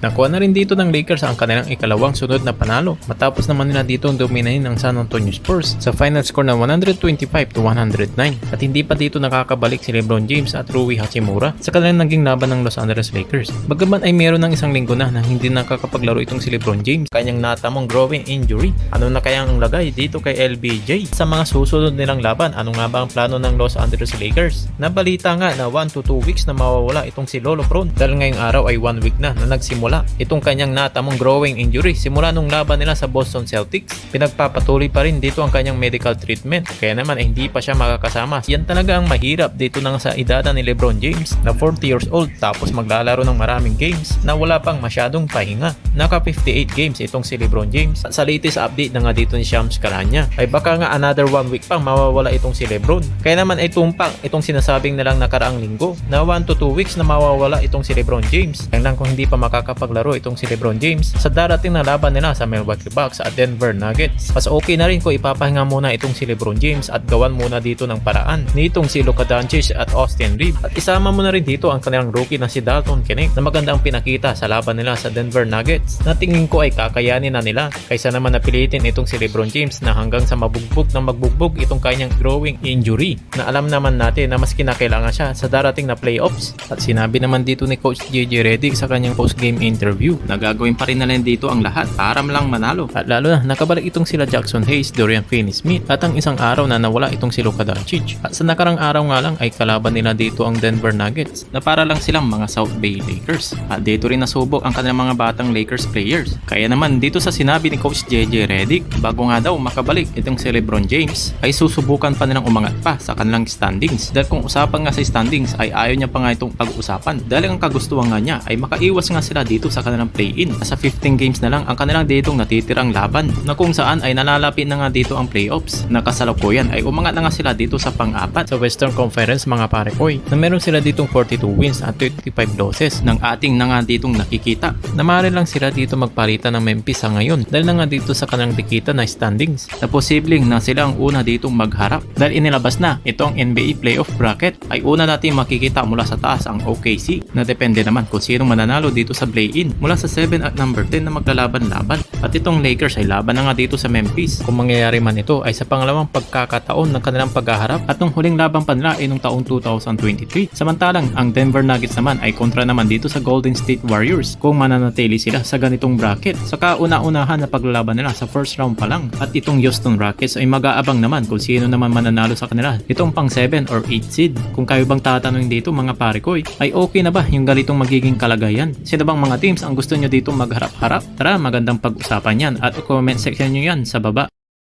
Nakuha na rin dito ng Lakers ang kanilang ikalawang sunod na panalo matapos naman nila dito dominahin ng San Antonio Spurs sa final score na 125-109 at hindi pa dito nakakabalik si LeBron James at Rui Hachimura sa kanilang naging laban ng Los Angeles Lakers. Bagaman ay meron ng isang linggo na hindi nakakapaglaro itong si LeBron James kanyang natamong growing injury. Ano na kaya ang lagay dito kay LBJ sa mga susunod nilang laban? Ano nga ba ang plano ng Los Angeles Lakers? Nabalita nga na 1 to 2 weeks na mawawala itong si Lolo Bron dahil ngayong araw ay 1 week na nagsimula itong kanyang natamong growing injury simula nung laban nila sa Boston Celtics. Pinagpapatuloy pa rin dito ang kanyang medical treatment kaya naman ay hindi pa siya makakasama. Yan talaga ang mahirap dito nang sa edad ni LeBron James na 40 years old tapos maglalaro ng maraming games na wala pang masyadong pahinga. Naka 58 games itong si LeBron James. Sa latest update na nga dito ni Shams Charania ay baka nga another 1 week pang mawawala itong si LeBron. Kaya naman ay tumpang itong sinasabing nilang nakaraang linggo na 1 to 2 weeks na mawawala itong si LeBron James. Kaya lang kung hindi pa makakapaglaro itong si LeBron James sa darating na laban nila sa Milwaukee Bucks at Denver Nuggets. Mas okay na rin kung ipapahinga muna itong si LeBron James at gawan muna dito ng paraan nitong si Luka Doncic at Austin Reeves. At isama mo na rin dito ang kanilang rookie na si Dalton Knecht na maganda ang pinakita sa laban nila sa Denver Nuggets na tingin ko ay kakayanin na nila kaysa naman napilitin itong si LeBron James na hanggang sa mabugbog itong kanyang growing injury na alam naman natin na mas kinakailangan siya sa darating na playoffs. At sinabi naman dito ni Coach JJ Redick sa kanyang post-game interview na gagawin pa rin na rin dito ang lahat para lang manalo. At lalo na nakabalik itong sila Jackson Hayes, Dorian Finney-Smith at ang isang araw na nawala itong si Luka Doncic. At sa nakarang araw nga lang ay kalaban nila dito ang Denver Nuggets na para lang silang mga South Bay Lakers. At dito rin nasubok ang kanilang mga batang Lakers players. Kaya naman dito sa sinabi ni Coach JJ Redick, bago nga daw makabalik itong si LeBron James ay susubukan pa nilang umangat pa sa kanilang standings. Dahil kung usapan nga sa standings ay ayaw niya pa nga itong pag-usapan dahil ang kagustuhan nga niya ay makaiwas nga sila dito sa kanilang play-in. Sa 15 games na lang ang kanilang ditong natitirang laban na kung saan ay nalalapit na nga dito ang playoffs. Nakasalukuyan ay umangat na nga sila dito sa pang-apat sa Western Conference mga parekoy na meron sila ditong 42 wins at 25 losses ng ating na nga ditong nakikita na maaari lang sila dito magpalitan ng Memphis sa ngayon dahil na nga dito sa kanilang dikita na standings na posibleng na sila ang una ditong magharap dahil inilabas na itong NBA playoff bracket ay una natin makikita mula sa taas ang OKC na depende naman kung sino mananalo dito sa play-in mula sa 7 at number 10 na maglalaban-laban at itong Lakers ay laban na nga dito sa Memphis. Kung mangyayari man ito ay sa pangalawang pagkakataon ng kanilang paghaharap at nung huling laban pa nila ay nung taong 2023. Samantalang ang Denver Nuggets naman ay kontra naman dito sa Golden State Warriors kung mananatili sila sa ganitong bracket. Sa kauna-unahan na paglalaban nila sa first round pa lang at itong Houston Rockets ay mag-aabang naman kung sino naman mananalo sa kanila itong pang 7 or 8 seed. Kung kayo bang tatanungin dito mga parekoy ay okay na ba yung ganitong magiging kalagayan? Sino bang mga teams ang gusto nyo dito magharap-harap? Tara magandang pag-usapan yan at comment section nyo yan sa baba.